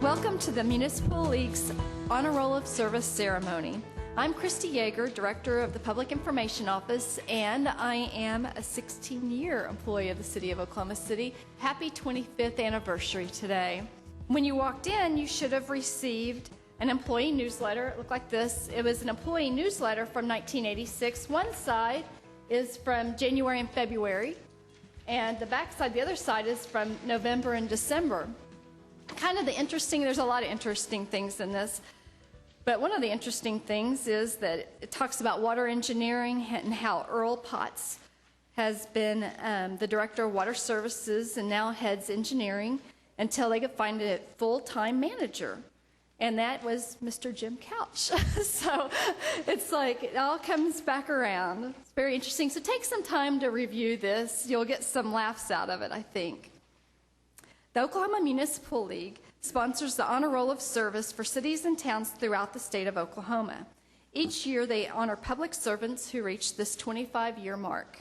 Welcome to the Municipal League's Honor Roll of Service ceremony. I'm Christy Yeager, Director of the Public Information Office, and I am a 16-year employee of the City of Oklahoma City. Happy 25th anniversary today. When you walked in, you should have received an employee newsletter. It looked like this. It was an employee newsletter from 1986. One side is from January and February, and the back side, the other side, is from November and December. There's a lot of interesting things in this. But one of the interesting things is that it talks about water engineering and how Earl Potts has been the Director of Water Services and now heads engineering until they could find a full-time manager. And that was Mr. Jim Couch. So it's like it all comes back around. It's very interesting. So take some time to review this. You'll get some laughs out of it, I think. The Oklahoma Municipal League sponsors the Honor Roll of Service for cities and towns throughout the state of Oklahoma. Each year, they honor public servants who reach this 25-year mark.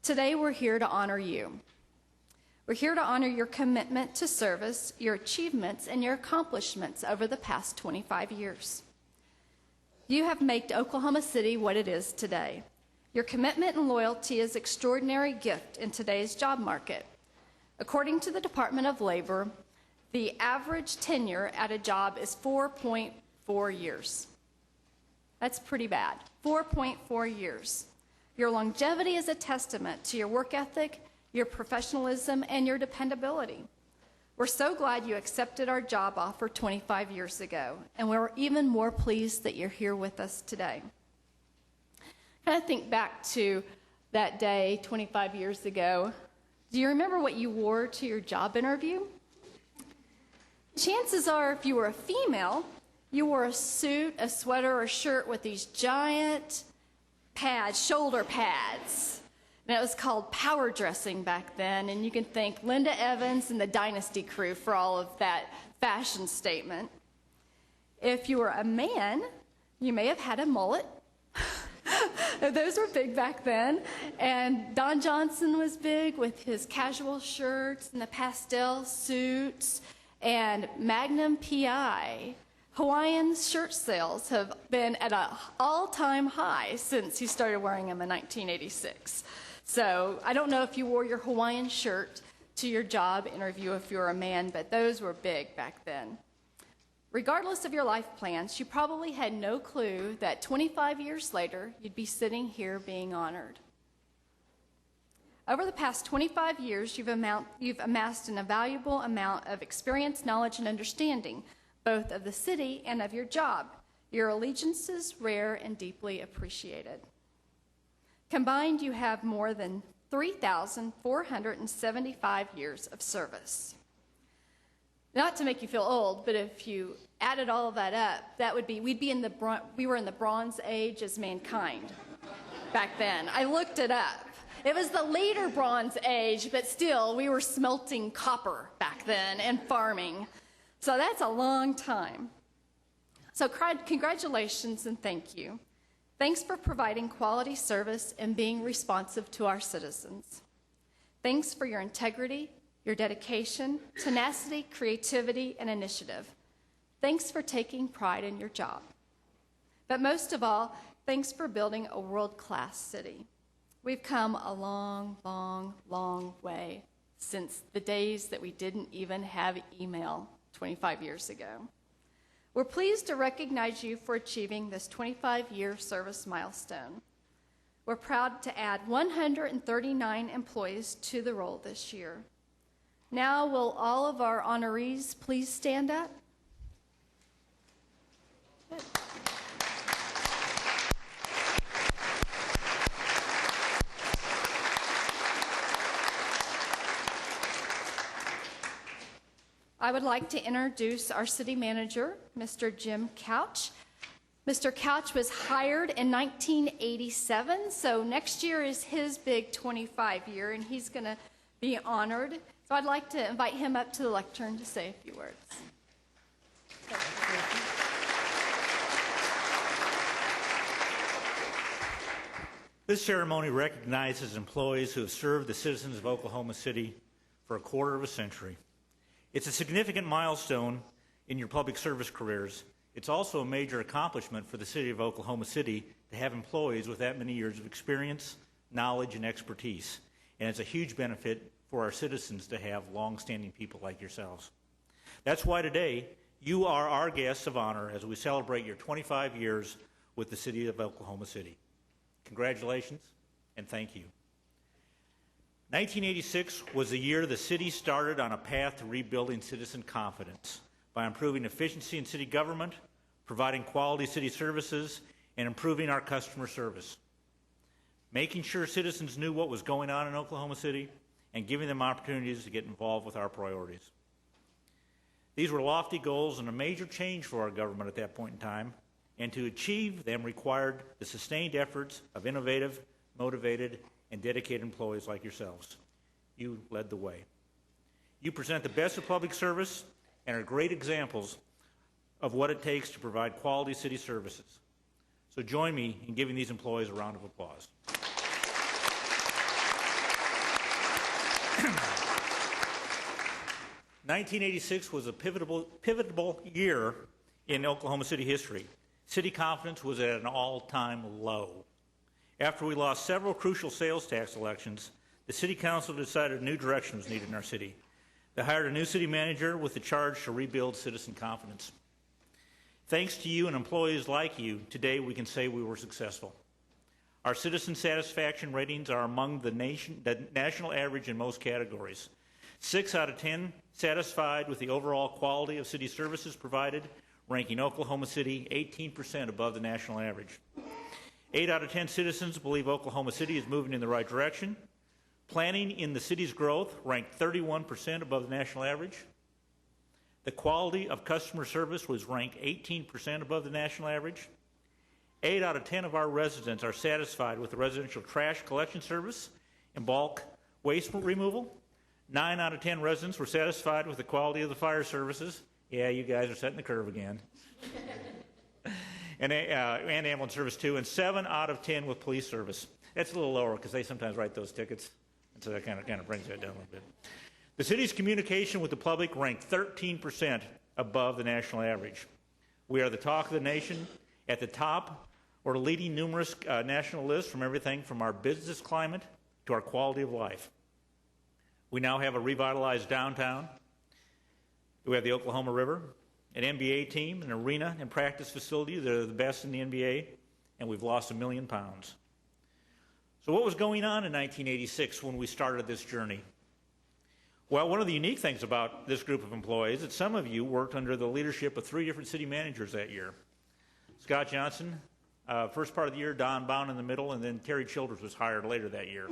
Today, we're here to honor you. We're here to honor your commitment to service, your achievements, and your accomplishments over the past 25 years. You have made Oklahoma City what it is today. Your commitment and loyalty is an extraordinary gift in today's job market. According to the Department of Labor, the average tenure at a job is 4.4 years. That's pretty bad. 4.4 years. Your longevity is a testament to your work ethic, your professionalism, and your dependability. We're so glad you accepted our job offer 25 years ago, and we're even more pleased that you're here with us today. Kind of think back to that day 25 years ago. Do you remember what you wore to your job interview? Chances are, if you were a female, you wore a suit, a sweater, or a shirt with these giant pads, shoulder pads. And it was called power dressing back then, and you can thank Linda Evans and the Dynasty crew for all of that fashion statement. If you were a man, you may have had a mullet. Those were big back then. And Don Johnson was big with his casual shirts and the pastel suits. And Magnum PI, Hawaiian shirt sales have been at an all-time high since he started wearing them in 1986. So I don't know if you wore your Hawaiian shirt to your job interview if you were a man, but those were big back then. Regardless of your life plans, you probably had no clue that 25 years later, you'd be sitting here being honored. Over the past 25 years, you've amassed an invaluable amount of experience, knowledge, and understanding, both of the city and of your job. Your allegiance is rare and deeply appreciated. Combined, you have more than 3,475 years of service. Not to make you feel old, but if you added all of that up, we were in the Bronze Age as mankind back then. I looked it up. It was the later Bronze Age, but still, we were smelting copper back then and farming. So that's a long time. So congratulations and thank you. Thanks for providing quality service and being responsive to our citizens. Thanks for your integrity, your dedication, tenacity, creativity, and initiative. Thanks for taking pride in your job. But most of all, thanks for building a world-class city. We've come a long, long, long way since the days that we didn't even have email 25 years ago. We're pleased to recognize you for achieving this 25-year service milestone. We're proud to add 139 employees to the roll this year. Now, will all of our honorees please stand up? Good. I would like to introduce our city manager, Mr. Jim Couch. Mr. Couch was hired in 1987, so next year is his big 25 year, and he's going to be honored. So I'd like to invite him up to the lectern to say a few words. This ceremony recognizes employees who have served the citizens of Oklahoma City for a quarter of a century. It's a significant milestone in your public service careers. It's also a major accomplishment for the City of Oklahoma City to have employees with that many years of experience, knowledge, and expertise. And it's a huge benefit for our citizens to have long-standing people like yourselves. That's why today you are our guests of honor as we celebrate your 25 years with the City of Oklahoma City. Congratulations and thank you. 1986 was the year the city started on a path to rebuilding citizen confidence by improving efficiency in city government, providing quality city services, and improving our customer service. Making sure citizens knew what was going on in Oklahoma City and giving them opportunities to get involved with our priorities. These were lofty goals and a major change for our government at that point in time, and to achieve them required the sustained efforts of innovative, motivated, and dedicated employees like yourselves. You led the way. You present the best of public service and are great examples of what it takes to provide quality city services. So join me in giving these employees a round of applause. 1986 was a pivotal year in Oklahoma City history. City confidence was at an all-time low. After we lost several crucial sales tax elections, the City Council decided a new direction was needed in our city. They hired a new city manager with the charge to rebuild citizen confidence. Thanks to you and employees like you, today we can say we were successful. Our citizen satisfaction ratings are among the national average in most categories. 6 out of 10 satisfied with the overall quality of city services provided, ranking Oklahoma City 18% above the national average. 8 out of 10 citizens believe Oklahoma City is moving in the right direction. Planning in the city's growth ranked 31% above the national average. The quality of customer service was ranked 18% above the national average. 8 out of 10 of our residents are satisfied with the residential trash collection service and bulk waste removal. 9 out of 10 residents were satisfied with the quality of the fire services. Yeah, you guys are setting the curve again. and ambulance service too. And 7 out of 10 with police service. That's a little lower because they sometimes write those tickets. And so that kind of brings that down a little bit. The city's communication with the public ranked 13% above the national average. We are the talk of the nation, at the top or leading numerous national lists from everything from our business climate to our quality of life. We now have a revitalized downtown. We have the Oklahoma River, an NBA team, an arena and practice facility that are the best in the NBA, and we've lost 1 million pounds. So what was going on in 1986 when we started this journey? Well, one of the unique things about this group of employees is that some of you worked under the leadership of 3 different city managers that year. Scott Johnson, first part of the year, Don Bound in the middle, and then Terry Childers was hired later that year.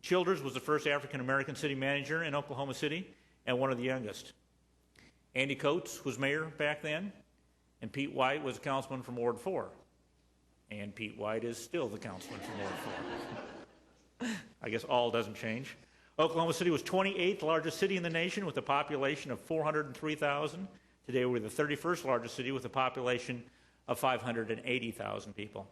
Childers was the first African-American city manager in Oklahoma City and one of the youngest. Andy Coates was mayor back then, and Pete White was a councilman from Ward 4. And Pete White is still the councilman from Ward 4. I guess all doesn't change. Oklahoma City was 28th largest city in the nation with a population of 403,000. Today we're the 31st largest city with a population of 580,000 people.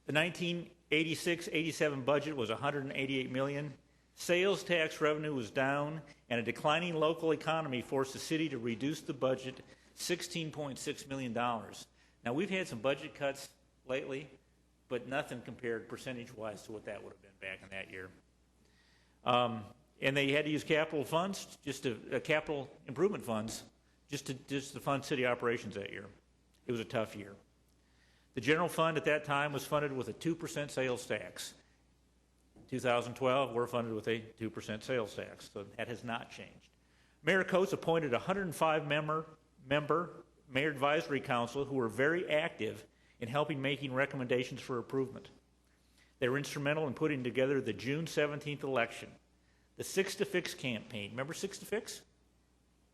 The 1986-87 budget was $188 million. Sales tax revenue was down, and a declining local economy forced the city to reduce the budget $16.6 million. Now, we've had some budget cuts lately, but nothing compared percentage-wise to what that would have been back in that year. And they had to use capital funds, capital improvement funds, just to fund city operations that year. It was a tough year. The general fund at that time was funded with a 2% sales tax. In 2012, we're funded with a 2% sales tax, so that has not changed. Mayor Coates appointed a 105-member Mayor Advisory Council who were very active in helping making recommendations for improvement. They were instrumental in putting together the June 17th election, the Six to Fix campaign. Remember Six to Fix?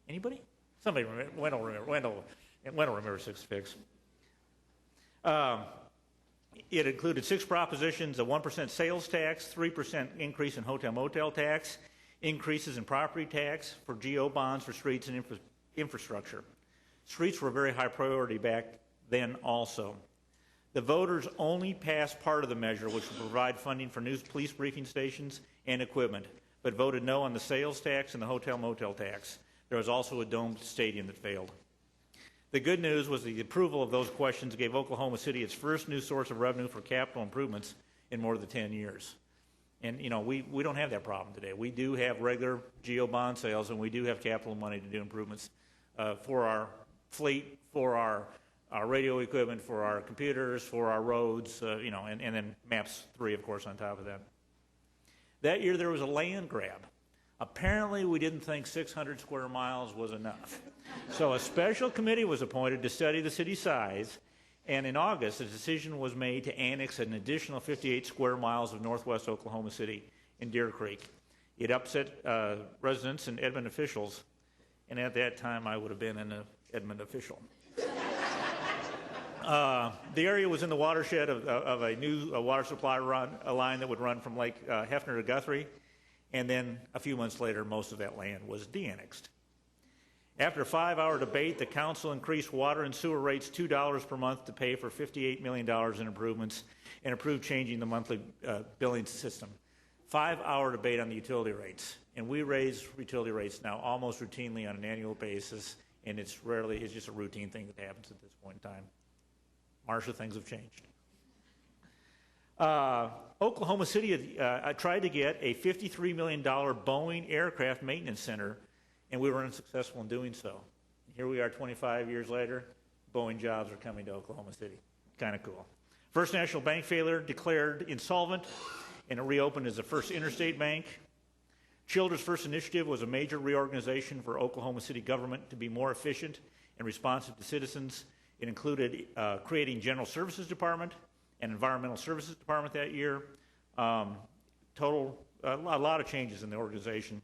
Anybody? Somebody remember. Wendell remember Six to Fix. It included 6 propositions: a 1% sales tax, 3% increase in hotel-motel tax, increases in property tax for GO bonds for streets and infrastructure. Streets were a very high priority back then also. The voters only passed part of the measure, which would provide funding for new police briefing stations and equipment. but voted no on the sales tax and the hotel-motel tax. There was also a domed stadium that failed. The good news was the approval of those questions gave Oklahoma City its first new source of revenue for capital improvements in more than 10 years. And, you know, we don't have that problem today. We do have regular GO bond sales, and we do have capital money to do improvements for our fleet, for our radio equipment, for our computers, for our roads, you know, and then MAPS 3, of course, on top of that. That year there was a land grab. Apparently we didn't think 600 square miles was enough. So a special committee was appointed to study the city's size, and in August a decision was made to annex an additional 58 square miles of northwest Oklahoma City in Deer Creek. It upset residents and Edmond officials, and at that time I would have been an Edmond official. The area was in the watershed of a new water supply line that would run from Lake Hefner to Guthrie, and then a few months later, most of that land was de-annexed. After a 5-hour debate, the council increased water and sewer rates $2 per month to pay for $58 million in improvements and approved changing the monthly billing system. 5-hour debate on the utility rates, and we raise utility rates now almost routinely on an annual basis, and it's just a routine thing that happens at this point in time. Marcia, things have changed. Oklahoma City tried to get a $53 million Boeing aircraft maintenance center, and we were unsuccessful in doing so. Here we are 25 years later, Boeing jobs are coming to Oklahoma City. Kind of cool. First National Bank failure declared insolvent, and it reopened as the First Interstate Bank. Children's First Initiative was a major reorganization for Oklahoma City government to be more efficient and responsive to citizens. It included creating General Services Department and Environmental Services Department that year. A lot of changes in the organization.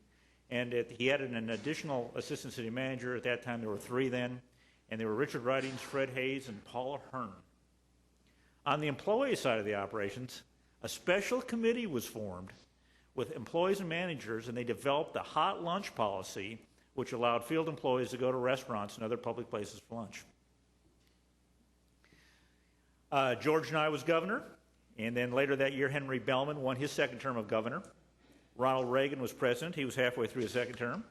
And he added an additional assistant city manager. At that time, there were 3 then. And they were Richard Ridings, Fred Hayes, and Paula Hearn. On the employee side of the operations, a special committee was formed with employees and managers, and they developed the hot lunch policy, which allowed field employees to go to restaurants and other public places for lunch. George Nye was governor, and then later that year, Henry Bellman won his second term of governor. Ronald Reagan was president. He was halfway through his second term.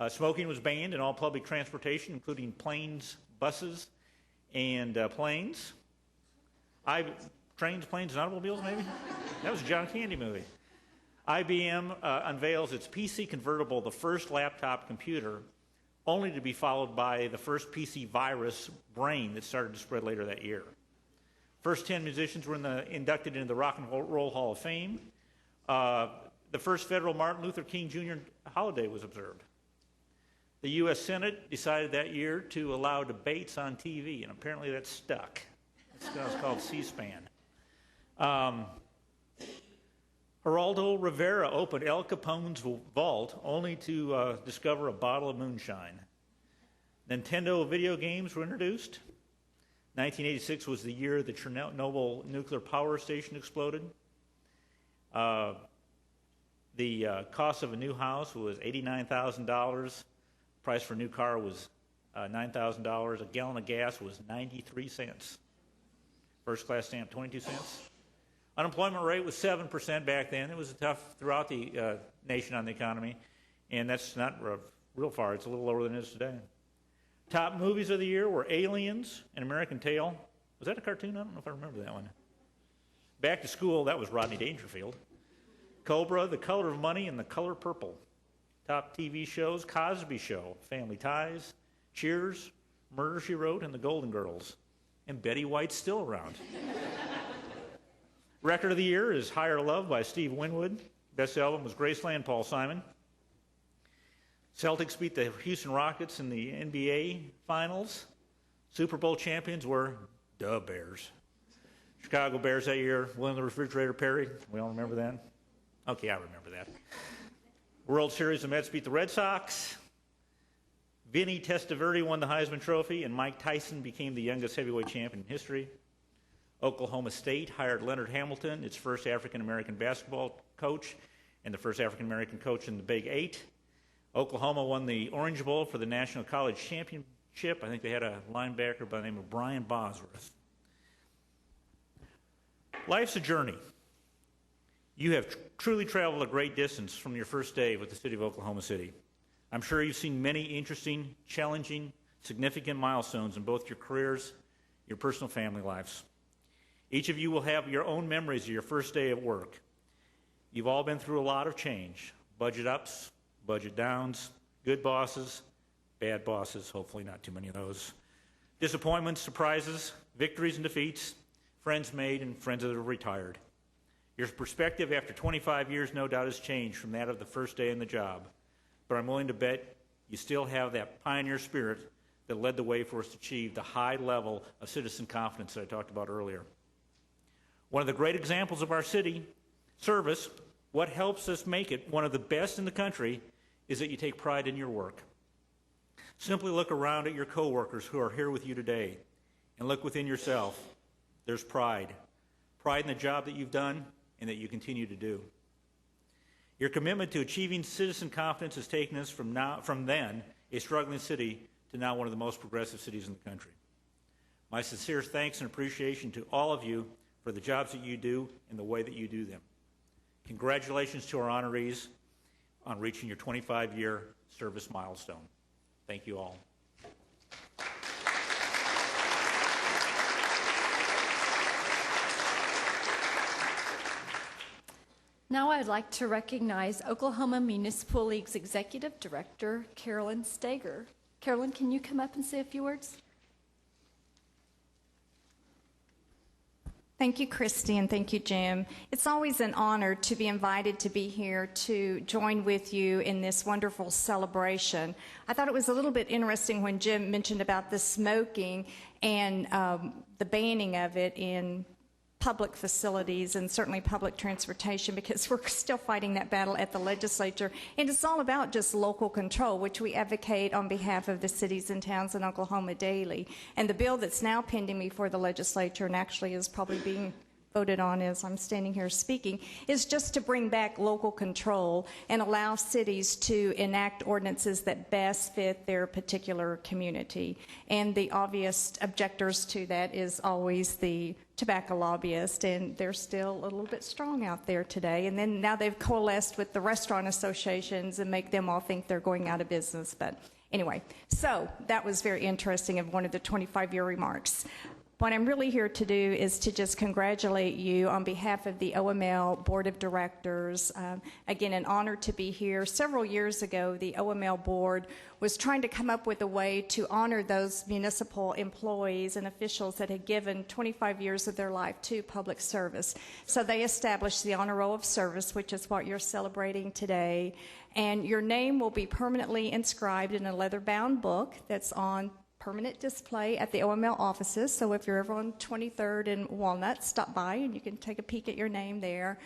Smoking was banned in all public transportation, including planes, buses, and planes. Trains, planes, and automobiles, maybe? That was a John Candy movie. IBM unveils its PC convertible, the first laptop computer, only to be followed by the first PC virus, Brain, that started to spread later that year. First 10 musicians were inducted into the Rock and Roll Hall of Fame. The first federal Martin Luther King Jr. holiday was observed. The U.S. Senate decided that year to allow debates on TV, and apparently that stuck. It's called C-SPAN. Geraldo Rivera opened Al Capone's vault only to discover a bottle of moonshine. Nintendo video games were introduced. 1986 was the year the Chernobyl nuclear power station exploded. The cost of a new house was $89,000. Price for a new car was $9,000. A gallon of gas was 93 cents. First class stamp, 22 cents. Unemployment rate was 7% back then. It was tough throughout the nation on the economy, and that's not real far. It's a little lower than it is today. Top movies of the year were Aliens and American Tail. Was that a cartoon? I don't know if I remember that one. Back to School, that was Rodney Dangerfield. Cobra, The Color of Money, and The Color Purple. Top TV shows, Cosby Show, Family Ties, Cheers, Murder, She Wrote, and The Golden Girls. And Betty White's still around. Record of the year is Higher Love by Steve Winwood. Best album was Graceland, Paul Simon. Celtics beat the Houston Rockets in the NBA Finals. Super Bowl champions were the Bears. Chicago Bears that year, won the Refrigerator Perry. We all remember that? Okay, I remember that. World Series, the Mets beat the Red Sox. Vinny Testaverde won the Heisman Trophy, and Mike Tyson became the youngest heavyweight champion in history. Oklahoma State hired Leonard Hamilton, its first African-American basketball coach, and the first African-American coach in the Big Eight. Oklahoma won the Orange Bowl for the National College Championship. I think they had a linebacker by the name of Brian Bosworth. Life's a journey. You have truly traveled a great distance from your first day with the City of Oklahoma City. I'm sure you've seen many interesting, challenging, significant milestones in both your careers, your personal family lives. Each of you will have your own memories of your first day at work. You've all been through a lot of change, budget ups, budget downs, good bosses, bad bosses, hopefully not too many of those, disappointments, surprises, victories and defeats, friends made and friends that have retired. Your perspective after 25 years no doubt has changed from that of the first day in the job, but I'm willing to bet you still have that pioneer spirit that led the way for us to achieve the high level of citizen confidence that I talked about earlier. One of the great examples of our city service, what helps us make it one of the best in the country, is that you take pride in your work. Simply look around at your coworkers who are here with you today and look within yourself. There's pride. Pride in the job that you've done and that you continue to do. Your commitment to achieving citizen confidence has taken us from then a struggling city to now one of the most progressive cities in the country. My sincere thanks and appreciation to all of you for the jobs that you do and the way that you do them. Congratulations to our honorees on reaching your 25-year service milestone. Thank you all. Now I'd like to recognize Oklahoma Municipal League's Executive Director, Carolyn Stager. Carolyn, can you come up and say a few words? Thank you, Christy, and thank you, Jim. It's always an honor to be invited to be here to join with you in this wonderful celebration. I thought it was a little bit interesting when Jim mentioned about the smoking and the banning of it in public facilities and certainly public transportation, because we're still fighting that battle at the legislature. And it's all about just local control, which we advocate on behalf of the cities and towns in Oklahoma daily. And the bill that's now pending before the legislature and actually is probably being voted on as I'm standing here speaking, is just to bring back local control and allow cities to enact ordinances that best fit their particular community. And the obvious objectors to that is always the tobacco lobbyist, and they're still a little bit strong out there today. And then now they've coalesced with the restaurant associations and make them all think they're going out of business. But anyway, so that was very interesting of one of the 25-year remarks. What I'm really here to do is to just congratulate you on behalf of the OML Board of Directors. Again, an honor to be here. Several years ago, the OML Board was trying to come up with a way to honor those municipal employees and officials that had given 25 years of their life to public service. So they established the Honor Roll of Service, which is what you're celebrating today. And your name will be permanently inscribed in a leather-bound book that's on permanent display at the OML offices. So if you're ever on 23rd and Walnut, stop by and you can take a peek at your name there.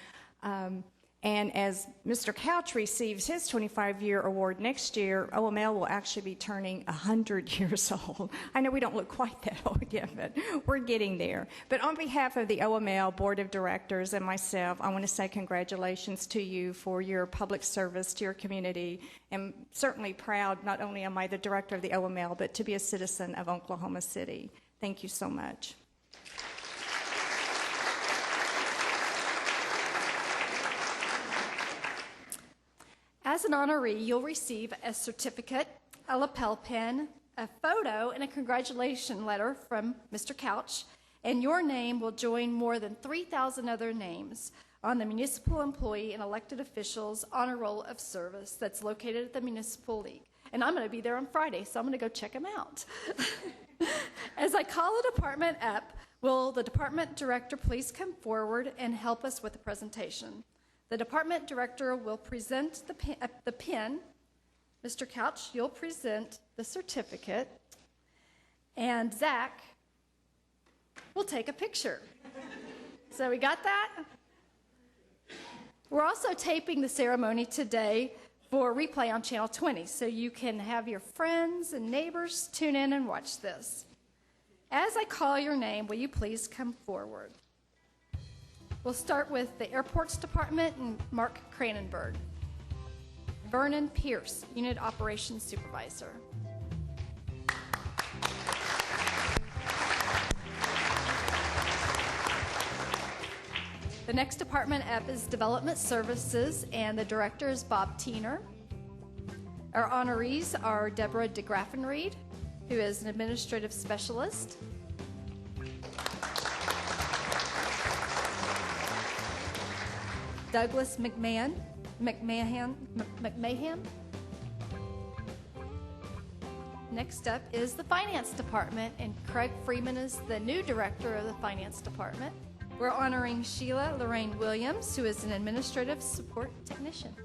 And as Mr. Couch receives his 25-year award next year, OML will actually be turning 100 years old. I know we don't look quite that old yet, but we're getting there. But on behalf of the OML Board of Directors and myself, I want to say congratulations to you for your public service to your community. I'm certainly proud, not only am I the director of the OML, but to be a citizen of Oklahoma City. Thank you so much. As an honoree, you'll receive a certificate, a lapel pin, a photo, and a congratulation letter from Mr. Couch, and your name will join more than 3,000 other names on the Municipal Employee and Elected Officials Honor Roll of Service that's located at the Municipal League. And I'm going to be there on Friday, so I'm going to go check them out. As I call the department up, will the department director please come forward and help us with the presentation? The department director will present the pin. Mr. Couch, you'll present the certificate. And Zach will take a picture. So we got that? We're also taping the ceremony today for replay on Channel 20, so you can have your friends and neighbors tune in and watch this. As I call your name, will you please come forward? We'll start with the Airports Department and Mark Cranenberg. Vernon Pierce, Unit Operations Supervisor. The next department up is Development Services, and the director is Bob Tiener. Our honorees are Deborah DeGraffenried, who is an administrative specialist. Douglas McMahon. Next up is the Finance Department, and Craig Freeman is the new director of the Finance Department. We're honoring Sheila Lorraine Williams, who is an administrative support technician.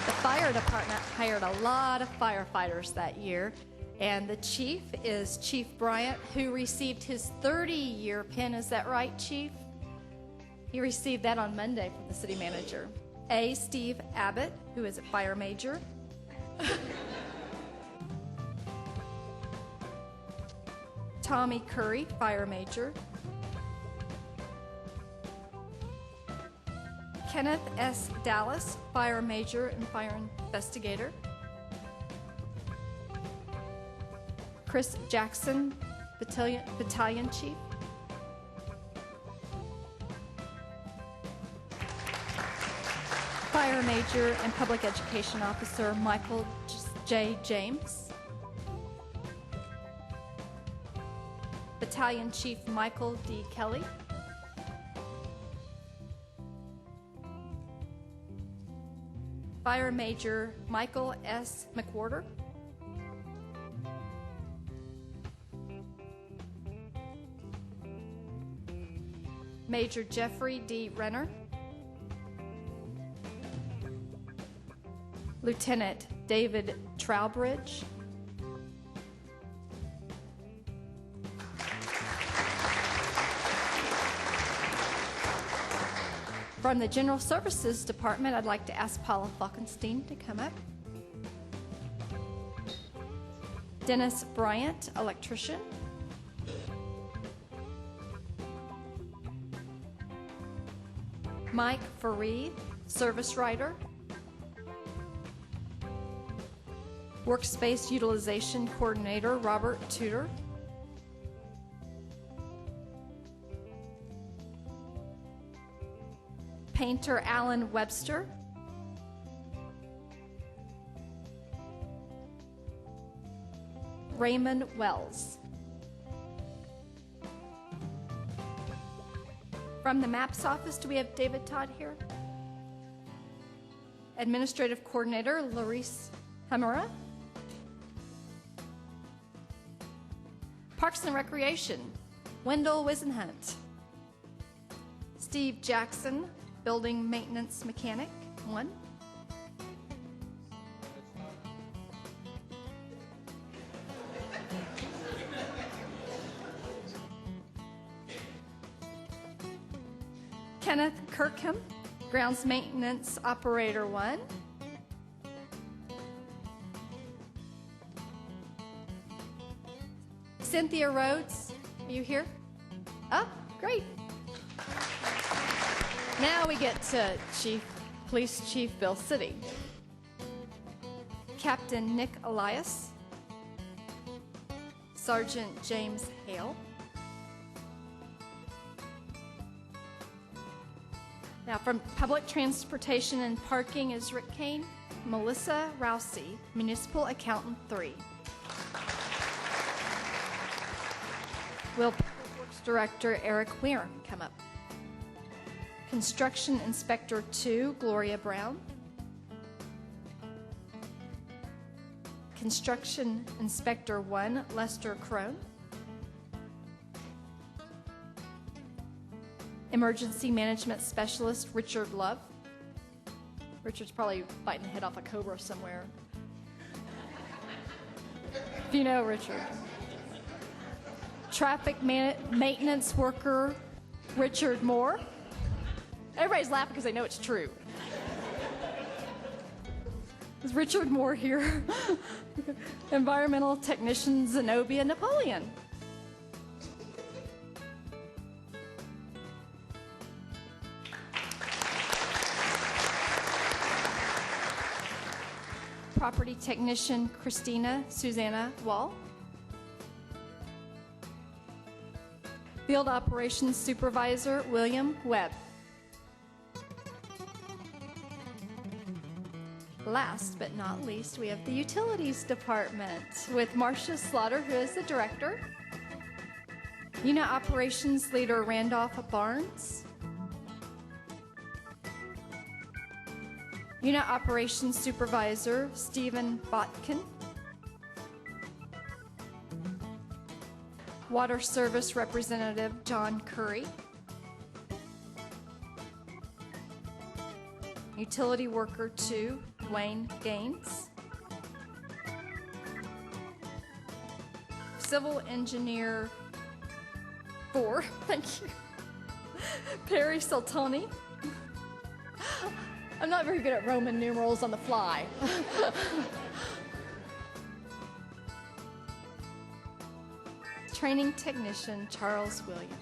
The Fire Department hired a lot of firefighters that year, and the chief is Chief Bryant, who received his 30-year pin. Is that right, Chief? He received that on Monday from the city manager. A. Steve Abbott, who is a fire major. Tommy Curry, fire major. Kenneth S. Dallas, fire major and fire investigator. Chris Jackson, battalion chief. Fire major and public education officer Michael J. James. Battalion chief Michael D. Kelly. Fire major Michael S. McWhorter. Major Jeffrey D. Renner. Lieutenant David Trowbridge. From the General Services Department, I'd like to ask Paula Falkenstein to come up. Dennis Bryant, electrician. Mike Fareed, service writer. Workspace utilization coordinator Robert Tudor. Painter Alan Webster. Raymond Wells. From the MAPS office, do we have David Todd here? Administrative coordinator Larice Hamura. Parks and Recreation, Wendell Wisenhunt. Steve Jackson, building maintenance mechanic, 1. Kenneth Kirkham, grounds maintenance operator, 1. Cynthia Rhodes, are you here? Oh, great. Now we get to Police Chief Bill City. Captain Nick Elias. Sergeant James Hale. Now from Public Transportation and Parking is Rick Kane. Melissa Rousey, Municipal Accountant 3. Will Public Works Director Eric Weir come up? Construction Inspector 2, Gloria Brown. Construction Inspector 1, Lester Crone. Emergency Management Specialist Richard Love. Richard's probably biting the head off a cobra somewhere. If you know Richard. Traffic maintenance worker Richard Moore. Everybody's laughing because they know it's true. Is Richard Moore here? Environmental technician Zenobia Napoleon. Property technician Christina Susanna Wall. Field Operations Supervisor William Webb. Last but not least, we have the Utilities Department with Marcia Slaughter, who is the Director. Unit Operations Leader Randolph Barnes. Unit Operations Supervisor Stephen Botkin. Water Service Representative John Curry. Utility Worker 2, Dwayne Gaines. Civil Engineer 4, thank you, Perry Soltoni. I'm not very good at Roman numerals on the fly. Training Technician Charles Williams.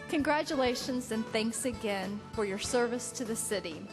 Congratulations and thanks again for your service to the city.